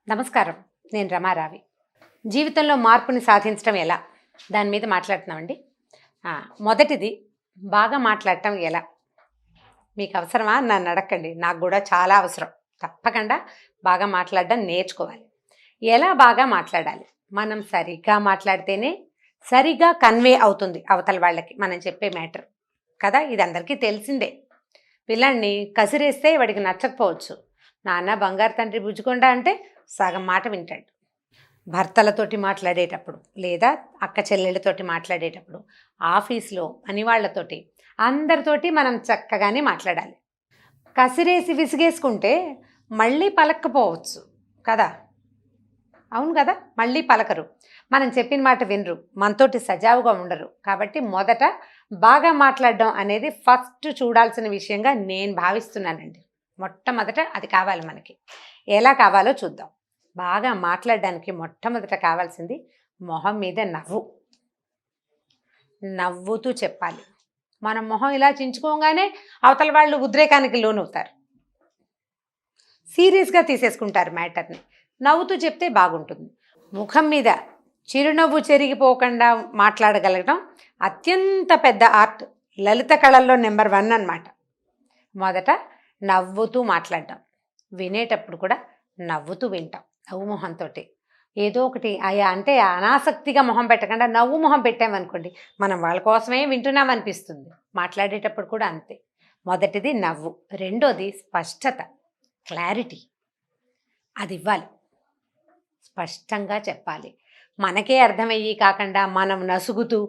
నమస్కారం. నేను రమారావి. జీవితంలో మార్పుని సాధించడం ఎలా? దాని మీద మాట్లాడుతున్నామండి. మొదటిది బాగా మాట్లాడటం ఎలా? మీకు అవసరమా అని నన్ను అడగండి. నాకు కూడా చాలా అవసరం. తప్పకుండా బాగా మాట్లాడడం నేర్చుకోవాలి. ఎలా బాగా మాట్లాడాలి? మనం సరిగ్గా మాట్లాడితేనే సరిగ్గా కన్వే అవుతుంది అవతల వాళ్ళకి మనం చెప్పే మ్యాటర్ కదా. ఇది అందరికీ తెలిసిందే. పిల్లాడిని కసిరేస్తే వాడికి నచ్చకపోవచ్చు. నాన్న బంగారు తండ్రి బుజ్జుకొండ అంటే సగం మాట వింటాడు. భర్తలతోటి మాట్లాడేటప్పుడు లేదా అక్క చెల్లెళ్ళతోటి మాట్లాడేటప్పుడు, ఆఫీస్లో పని వాళ్ళతోటి, అందరితోటి మనం చక్కగానే మాట్లాడాలి. కసిరేసి విసిగేసుకుంటే మళ్ళీ పలక్కపోవచ్చు కదా. అవును కదా, మళ్ళీ పలకరు. మనం చెప్పిన మాట వినరు, మనతోటి సజావుగా ఉండరు. కాబట్టి మొదట బాగా మాట్లాడడం అనేది ఫస్ట్ చూడాల్సిన విషయంగా నేను భావిస్తున్నానండి. మొట్టమొదట అది కావాలి మనకి. ఎలా కావాలో చూద్దాం. బాగా మాట్లాడడానికి మొట్టమొదట కావాల్సింది మొహం మీద నవ్వు. నవ్వుతూ చెప్పాలి. మన మొహం ఇలా చించుకోగానే అవతల వాళ్ళు ఉద్రేకానికి లోనవుతారు, సీరియస్గా తీసేసుకుంటారు మ్యాటర్ని. నవ్వుతూ చెప్తే బాగుంటుంది. ముఖం మీద చిరునవ్వు చెరిగిపోకుండా మాట్లాడగలగడం అత్యంత పెద్ద ఆర్ట్. లలిత కళల్లో నెంబర్ 1 అన్నమాట. మొదట నవ్వుతూ మాట్లాడడం. వినేటప్పుడు కూడా నవ్వుతూ వింటాం. నవ్వు మొహంతో ఏదో ఒకటి అయా అంటే అనాసక్తిగా మొహం పెట్టకుండా నవ్వు మొహం పెట్టామనుకోండి, మనం వాళ్ళ కోసమే వింటున్నాం అనిపిస్తుంది. మాట్లాడేటప్పుడు కూడా అంతే. మొదటిది నవ్వు. రెండోది స్పష్టత, క్లారిటీ. అది ఇవ్వాలి. స్పష్టంగా చెప్పాలి. మనకే అర్థమయ్యి కాకుండా మనం నసుగుతూ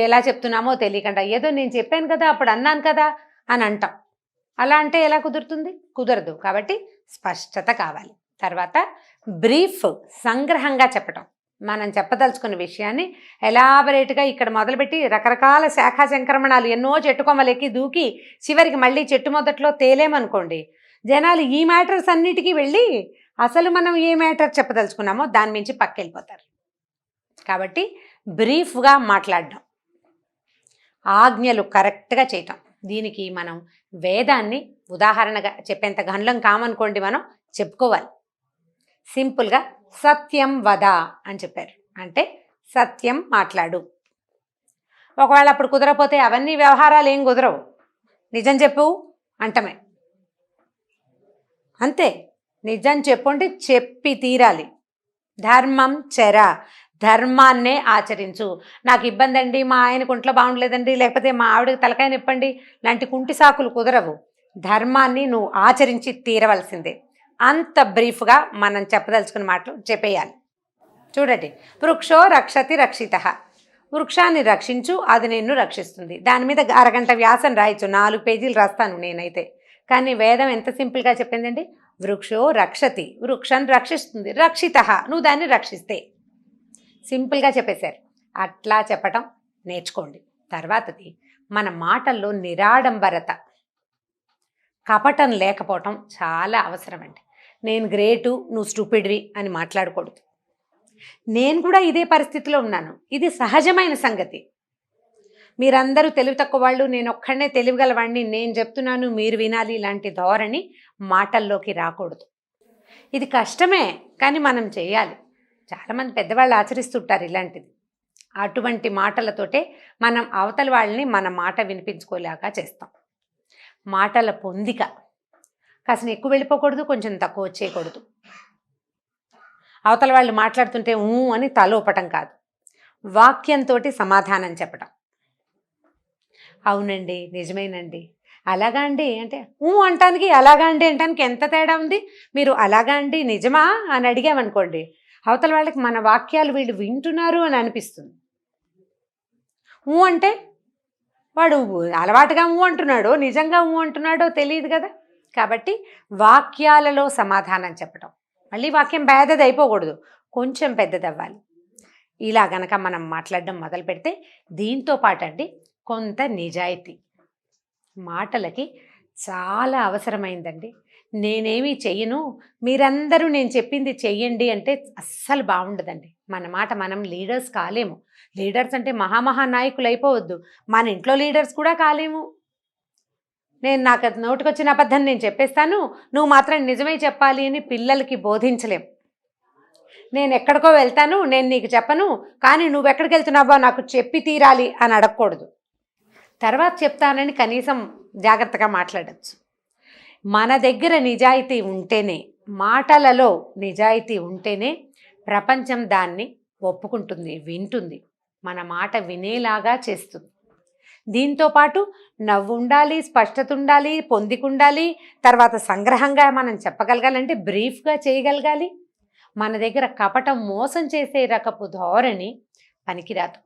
ఎలా చెప్తున్నామో తెలియకుండా ఏదో నేను చెప్పాను కదా, అప్పుడు అన్నాను కదా అని అంటాం. అలా అంటే ఎలా కుదురుతుంది? కుదరదు. కాబట్టి స్పష్టత కావాలి. తర్వాత బ్రీఫ్, సంగ్రహంగా చెప్పటం. మనం చెప్పదలుచుకున్న విషయాన్ని ఎలాబరేట్గా ఇక్కడ మొదలుపెట్టి రకరకాల శాఖా సంక్రమణాలు ఎన్నో చెట్టుకొమ్మలెక్కి దూకి చివరికి మళ్ళీ చెట్టు మొదట్లో తేలేమనుకోండి, జనాలు ఈ మ్యాటర్స్ అన్నిటికీ వెళ్ళి అసలు మనం ఏ మ్యాటర్ చెప్పదలుచుకున్నామో దాని మించి పక్కెళ్ళిపోతారు. కాబట్టి బ్రీఫ్గా మాట్లాడడం, ఆజ్ఞలు కరెక్ట్గా చేయటం. దీనికి మనం వేదాన్ని ఉదాహరణగా చెప్పేంత గండ్లం కామనుకోండి, మనం చెప్పుకోవాలి. సింపుల్గా సత్యం వద అని చెప్పారు. అంటే సత్యం మాట్లాడు. ఒకవేళ అప్పుడు కుదరపోతే అవన్నీ వ్యవహారాలు ఏం కుదరవు, నిజం చెప్పు అంటమే. అంతే. నిజం చెప్పుంటే చెప్పి తీరాలి. ధర్మం చెర, ధర్మాన్నే ఆచరించు. నాకు ఇబ్బంది అండి, మా ఆయనకు ఒంట్లో బాగుండలేదండి, లేకపోతే మా ఆవిడకి తలకాయ నిప్పండి లాంటి కుంటి సాకులు కుదరవు. ధర్మాన్ని నువ్వు ఆచరించి తీరవలసిందే. అంత బ్రీఫ్గా మనం చెప్పదలుచుకున్న మాటలు చెప్పేయాలి. చూడండి, వృక్షో రక్షతి రక్షిత. వృక్షాన్ని రక్షించు, అది నిన్ను రక్షిస్తుంది. దాని మీద అరగంట వ్యాసం రాయొచ్చు, 4 పేజీలు రాస్తాను నేనైతే. కానీ వేదం ఎంత సింపుల్గా చెప్పిందండి. వృక్షో రక్షతి, వృక్షాన్ని రక్షిస్తుంది. రక్షిత, నువ్వు దాన్ని రక్షిస్తే. సింపుల్గా చెప్పేశారు. అట్లా చెప్పటం నేర్చుకోండి. తర్వాతది మన మాటల్లో నిరాడంబరత, కపటం లేకపోవటం చాలా అవసరం అండి. నేను గ్రేటు, నువ్వు స్టూపిడ్వి అని మాట్లాడకూడదు. నేను కూడా ఇదే పరిస్థితిలో ఉన్నాను. ఇది సహజమైన సంగతి. మీరందరూ తెలివి తక్కువ వాళ్ళు, నేను ఒక్కడనే తెలివిగలవాడిని, నేను చెప్తున్నాను మీరు వినాలి ఇలాంటి ధోరణి మాటల్లోకి రాకూడదు. ఇది కష్టమే, కానీ మనం చేయాలి. చాలామంది పెద్దవాళ్ళు ఆచరిస్తుంటారు ఇలాంటిది. అటువంటి మాటలతోటే మనం అవతల వాళ్ళని మన మాట వినిపించుకోలేక చేస్తాం. మాటల పొందిక కాసిన ఎక్కువ వెళ్ళిపోకూడదు, కొంచెం తక్కువ వచ్చేయకూడదు. అవతల వాళ్ళు మాట్లాడుతుంటే ఊ అని తల ఊపటం కాదు, వాక్యంతో సమాధానం చెప్పటం. అవునండి, నిజమేనండి, అలాగా అండి అంటే ఊ అంటానికి అలాగా అండి అంటానికి ఎంత తేడా ఉంది. మీరు అలాగా అండి నిజమా అని అడిగామనుకోండి, అవతల వాళ్ళకి మన వాక్యాలు వీళ్ళు వింటున్నారు అని అనిపిస్తుంది. ఊ అంటే వాడు అలవాటుగా ఊ అంటున్నాడో నిజంగా ఊ అంటున్నాడో తెలియదు కదా. కాబట్టి వాక్యాలలో సమాధానం చెప్పటం. మళ్ళీ వాక్యం పెద్దది అయిపోకూడదు, కొంచెం పెద్దది అవ్వాలి. ఇలా గనక మనం మాట్లాడడం మొదలు పెడితే దీంతో పాటు అండి కొంత నిజాయితీ మాటలకి చాలా అవసరమైందండి. నేనేమీ చెయ్యను, మీరందరూ నేను చెప్పింది చెయ్యండి అంటే అస్సలు బాగుండదండి. మన మాట మనం లీడర్స్ కాలేము. లీడర్స్ అంటే మహానాయకులు అయిపోవద్దు, మన ఇంట్లో లీడర్స్ కూడా కాలేము. నాకు నోటికొచ్చిన అబద్ధం నేను చెప్పేస్తాను, నువ్వు మాత్రం నిజమే చెప్పాలి అని పిల్లలకి బోధించలేం. నేను ఎక్కడికో వెళ్తాను, నేను నీకు చెప్పను, కానీ నువ్వెక్కడికి వెళ్తున్నావో నాకు చెప్పి తీరాలి అని అడగకూడదు. తర్వాత చెప్తానని కనీసం జాగ్రత్తగా మాట్లాడచ్చు. మన దగ్గర నిజాయితీ ఉంటేనే, మాటలలో నిజాయితీ ఉంటేనే ప్రపంచం దాన్ని ఒప్పుకుంటుంది, వింటుంది, మన మాట వినేలాగా చేస్తుంది. దీంతోపాటు నవ్వు ఉండాలి, స్పష్టత ఉండాలి, పొందికుండాలి, తర్వాత సంగ్రహంగా మనం చెప్పగలగాలంటే బ్రీఫ్గా చేయగలగాలి. మన దగ్గర కపటం, మోసం చేసే రకపు ధోరణి పనికిరాదు.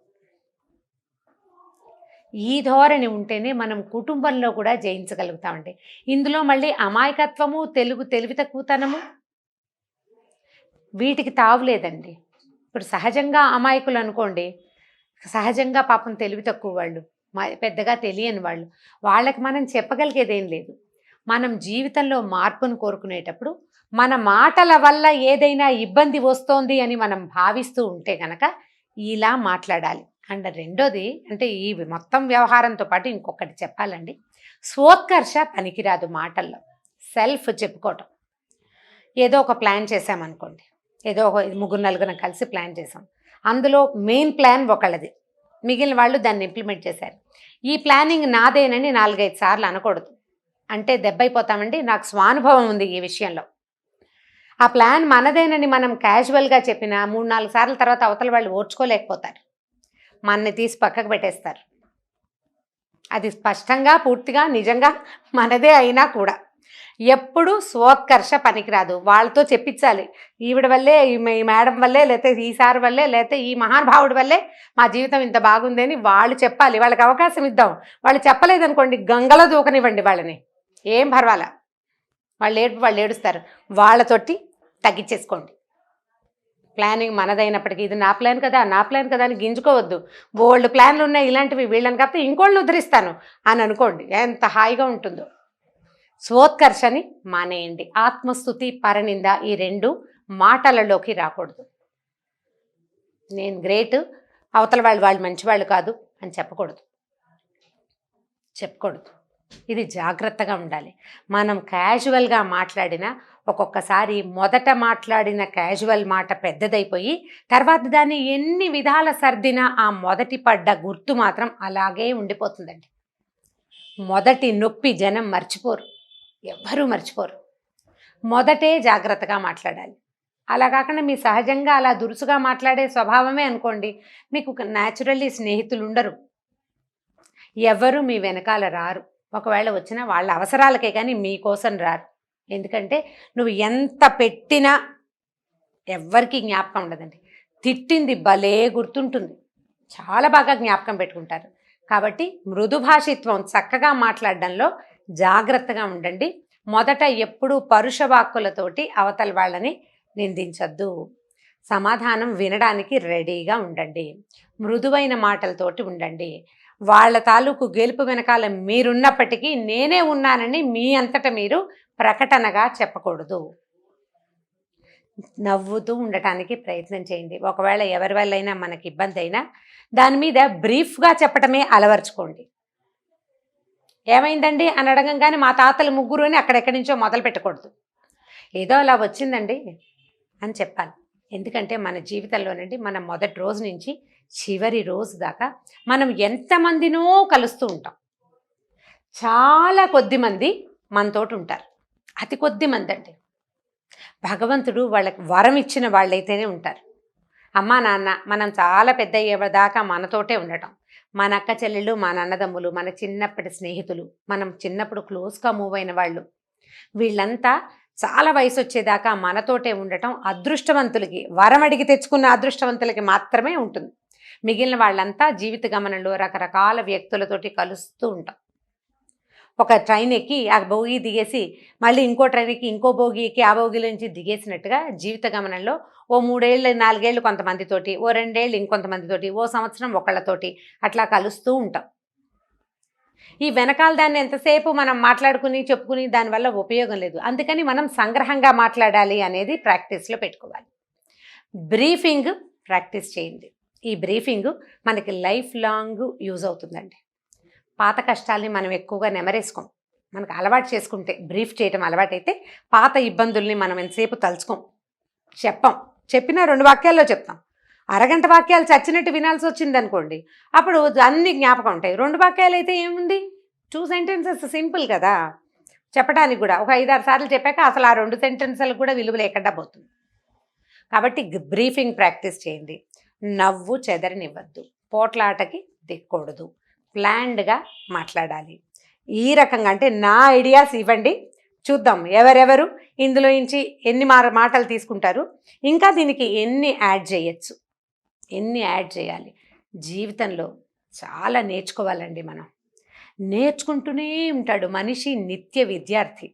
ఈ ధోరణి ఉంటేనే మనం కుటుంబంలో కూడా జయించగలుగుతామండి. ఇందులో మళ్ళీ అమాయకత్వము, తెలివి తక్కువతనము వీటికి తావులేదండి. ఇప్పుడు సహజంగా అమాయకులు అనుకోండి, సహజంగా పాపం తెలివి తక్కువ వాళ్ళు, పెద్దగా తెలియని వాళ్ళు, వాళ్ళకి మనం చెప్పగలిగేదేం లేదు. మనం జీవితంలో మార్పును కోరుకునేటప్పుడు మన మాటల వల్ల ఏదైనా ఇబ్బంది వస్తోంది అని మనం భావిస్తూ ఉంటే కనుక ఇలా మాట్లాడాలి. అండ్ రెండోది అంటే ఈ మొత్తం వ్యవహారంతో పాటు ఇంకొకటి చెప్పాలండి. స్వోత్కర్ష పనికిరాదు మాటల్లో. సెల్ఫ్ చెప్పుకోవటం. ఏదో ఒక ప్లాన్ చేసామనుకోండి, ఏదో ఒక 3-4 కలిసి ప్లాన్ చేసాం, అందులో మెయిన్ ప్లాన్ ఒకళ్ళది, మిగిలిన వాళ్ళు దాన్ని ఇంప్లిమెంట్ చేశారు. ఈ ప్లానింగ్ నాదేనని 4-5 సార్లు అనకూడదు, అంటే దెబ్బైపోతామండి. నాకు స్వానుభవం ఉంది ఈ విషయంలో. ఆ ప్లాన్ మనదేనని మనం క్యాజువల్గా చెప్పిన 3-4 సార్లు తర్వాత అవతల వాళ్ళు ఓర్చుకోలేకపోతారు, మనని తీసి పక్కకు పెట్టేస్తారు. అది స్పష్టంగా పూర్తిగా నిజంగా మనదే అయినా కూడా ఎప్పుడు స్వోత్కర్ష పనికిరాదు. వాళ్ళతో చెప్పించాలి, ఈవిడ వల్లే, ఈ మేడం వల్లే, లేకపోతే ఈ సార్ వల్లే, లేకపోతే ఈ మహానుభావుడి వల్లే మా జీవితం ఇంత బాగుంది అని వాళ్ళు చెప్పాలి. వాళ్ళకి అవకాశం ఇద్దాం. వాళ్ళు చెప్పలేదనుకోండి, గంగలో దూకనివ్వండి వాళ్ళని, ఏం పర్వాలా. వాళ్ళు ఏడుస్తారు. వాళ్ళతోటి తగ్గించేసుకోండి. ప్లానింగ్ మనదైనప్పటికీ ఇది నా ప్లాన్ కదా, నా ప్లాన్ కదా అని గింజుకోవద్దు. బోల్డ్ ప్లాన్లు ఉన్నాయి ఇలాంటివి, వీళ్ళని కాకపోతే ఇంకోళ్ళని ఉద్ధరిస్తాను అని అనుకోండి, ఎంత హాయిగా ఉంటుందో. స్వోత్కర్షని మానేయండి. ఆత్మస్తుతి, పరనింద ఈ 2 మాటలలోకి రాకూడదు. నేను గ్రేట్, అవతల వాళ్ళు మంచివాళ్ళు కాదు అని చెప్పకూడదు. ఇది జాగ్రత్తగా ఉండాలి. మనం క్యాజువల్గా మాట్లాడినా ఒక్కొక్కసారి మొదట మాట్లాడిన క్యాజువల్ మాట పెద్దదైపోయి తర్వాత దాన్ని ఎన్ని విధాల సర్దినా ఆ మొదటి పడ్డ గుర్తు మాత్రం అలాగే ఉండిపోతుందండి. మొదటి నొప్పి జనం మర్చిపోరు, ఎవ్వరూ మర్చిపోరు. మొదటే జాగ్రత్తగా మాట్లాడాలి. అలా కాకుండా మీ సహజంగా అలా దురుసుగా మాట్లాడే స్వభావమే అనుకోండి, మీకు న్యాచురల్లీ స్నేహితులు ఉండరు, ఎవరు మీ వెనకాల రారు. ఒకవేళ వచ్చినా వాళ్ళ అవసరాలకే కానీ మీకోసం రారు. ఎందుకంటే నువ్వు ఎంత పెట్టినా ఎవ్వరికీ జ్ఞాపకం ఉండదండి. తిట్టింది భలే గుర్తుంటుంది, చాలా బాగా జ్ఞాపకం పెట్టుకుంటారు. కాబట్టి మృదు భాషిత్వం, చక్కగా మాట్లాడడంలో జాగ్రత్తగా ఉండండి. మొదట ఎప్పుడూ పరుష వాక్కులతోటి అవతల వాళ్ళని నిందించద్దు. సమాధానం వినడానికి రెడీగా ఉండండి. మృదువైన మాటలతోటి ఉండండి. వాళ్ళ తాలూకు గెలుపు వెనకాల మీరున్నప్పటికీ నేనే ఉన్నానని మీ అంతటా మీరు ప్రకటనగా చెప్పకూడదు. నవ్వుతూ ఉండటానికి ప్రయత్నం చేయండి. ఒకవేళ ఎవరి వల్ల అయినా మనకి ఇబ్బంది అయినా దాని మీద బ్రీఫ్గా చెప్పటమే అలవర్చుకోండి. ఏమైందండి అని అడగంగానే మా తాతలు 3 అని అక్కడెక్కడి నుంచో మొదలు పెట్టకూడదు. ఏదో అలా వచ్చిందండి అని చెప్పాలి. ఎందుకంటే మన జీవితంలోనండి మనం మొదటి రోజు నుంచి చివరి రోజు దాకా మనం ఎంతమందినో కలుస్తూ ఉంటాం. చాలా కొద్ది మంది మనతోటి ఉంటారు, అతి కొద్ది మంది అండి. భగవంతుడు వాళ్ళకి వరం ఇచ్చిన వాళ్ళైతేనే ఉంటారు. అమ్మా నాన్న మనం చాలా పెద్ద అయ్యేదాకా మనతోటే ఉండటం, మన అక్క చెల్లెళ్ళు, మన అన్నదమ్ములు, మన చిన్నప్పటి స్నేహితులు, మనం చిన్నప్పుడు క్లోజ్గా మూవ్ అయిన వాళ్ళు, వీళ్ళంతా చాలా వయసు వచ్చేదాకా మనతోటే ఉండటం అదృష్టవంతులకి, వరం అడిగి తెచ్చుకున్న అదృష్టవంతులకి మాత్రమే ఉంటుంది. మిగిలిన వాళ్ళంతా జీవిత గమనంలో రకరకాల వ్యక్తులతోటి కలుస్తూ ఉంటాం. ఒక ట్రైన్ ఎక్కి ఆ భోగి దిగేసి మళ్ళీ ఇంకో ట్రైన్ ఎక్కి ఇంకో భోగి ఎక్కి ఆ భోగిలో నుంచి దిగేసినట్టుగా జీవిత గమనంలో ఓ 3 ఏళ్ళు 4 ఏళ్ళు కొంతమందితోటి, ఓ 2 ఏళ్ళు ఇంకొంతమందితోటి, ఓ సంవత్సరం ఒకళ్ళతోటి అట్లా కలుస్తూ ఉంటాం. ఈ వెనకాల దాన్ని ఎంతసేపు మనం మాట్లాడుకుని చెప్పుకుని దానివల్ల ఉపయోగం లేదు. అందుకని మనం సంగ్రహంగా మాట్లాడాలి అనేది ప్రాక్టీస్లో పెట్టుకోవాలి. బ్రీఫింగ్ ప్రాక్టీస్ చేయండి. ఈ బ్రీఫింగ్ మనకి లైఫ్ లాంగ్ యూజ్ అవుతుందండి. పాత కష్టాల్ని మనం ఎక్కువగా నెమరేసుకోం. మనకు అలవాటు చేసుకుంటే, బ్రీఫ్ చేయటం అలవాటైతే పాత ఇబ్బందుల్ని మనం ఎంతసేపు తలుచుకోం, చెప్పం. చెప్పిన 2 వాక్యాల్లో చెప్తాం. అరగంట వాక్యాలు చచ్చినట్టు వినాల్సి వచ్చింది అనుకోండి, అప్పుడు అన్ని జ్ఞాపకం ఉంటాయి. 2 వాక్యాలు అయితే ఏముంది, 2 సెంటెన్సెస్ సింపుల్ కదా చెప్పడానికి కూడా. ఒక 5-6 సార్లు చెప్పాక అసలు ఆ 2 సెంటెన్సులకు కూడా విలువ లేకుండా పోతుంది. కాబట్టి బ్రీఫింగ్ ప్రాక్టీస్ చేయండి. నవ్వు చెదరనివ్వద్దు, పోట్లాటకి దిక్కకూడదు, ప్లాన్డ్గా మాట్లాడాలి. ఈ రకంగా అంటే నా ఐడియాస్ ఇవ్వండి, చూద్దాం ఎవరెవరు ఇందులో నుంచి ఎన్ని మాటలు తీసుకుంటారు, ఇంకా దీనికి ఎన్ని యాడ్ చేయొచ్చు, ఎన్ని యాడ్ చేయాలి. జీవితంలో చాలా నేర్చుకోవాలండి. మనం నేర్చుకుంటూనే ఉంటాడు మనిషి, నిత్య విద్యార్థి.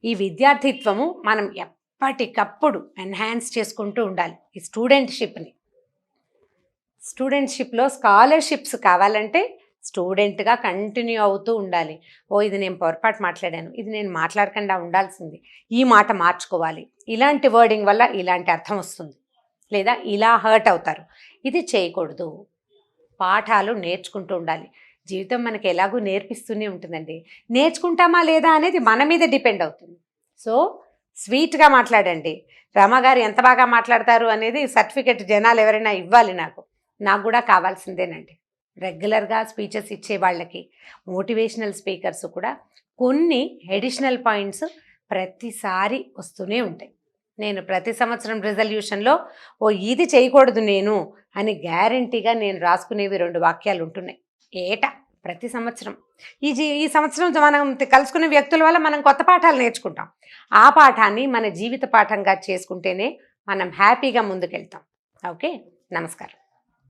ఈ విద్యార్థిత్వము మనం ఎప్పటికప్పుడు ఎన్హాన్స్ చేసుకుంటూ ఉండాలి. ఈ స్టూడెంట్షిప్లో స్కాలర్షిప్స్ కావాలంటే స్టూడెంట్గా కంటిన్యూ అవుతూ ఉండాలి. ఇది నేను పొరపాటు మాట్లాడాను, ఇది నేను మాట్లాడకుండా ఉండాల్సింది, ఈ మాట మార్చుకోవాలి, ఇలాంటి వర్డింగ్ వల్ల ఇలాంటి అర్థం వస్తుంది, లేదా ఇలా హర్ట్ అవుతారు, ఇది చేయకూడదు. పాఠాలు నేర్చుకుంటూ ఉండాలి. జీవితం మనకి ఎలాగూ నేర్పిస్తూనే ఉంటుందండి. నేర్చుకుంటామా లేదా అనేది మన మీద డిపెండ్ అవుతుంది. సో స్వీట్గా మాట్లాడండి. రమగారు ఎంత బాగా మాట్లాడతారు అనేది సర్టిఫికెట్ జనాలు ఎవరైనా ఇవ్వాలి, నాకు కూడా కావాల్సిందేనండి. రెగ్యులర్గా స్పీచెస్ ఇచ్చే వాళ్ళకి, మోటివేషనల్ స్పీకర్స్ కూడా కొన్ని అడిషనల్ పాయింట్స్ ప్రతిసారి వస్తూనే ఉంటాయి. నేను ప్రతి సంవత్సరం రిజల్యూషన్లో ఇది చేయకూడదు నేను అని గ్యారంటీగా నేను రాసుకునేవి 2 వాక్యాలు ఉంటున్నాయి ప్రతి సంవత్సరం. ఈ సంవత్సరం మనం కలుసుకునే వ్యక్తుల వల్ల మనం కొత్త పాఠాలు నేర్చుకుంటాం. ఆ పాఠాన్ని మన జీవిత పాఠంగా చేసుకుంటేనే మనం హ్యాపీగా ముందుకెళ్తాం. ఓకే, నమస్కారం.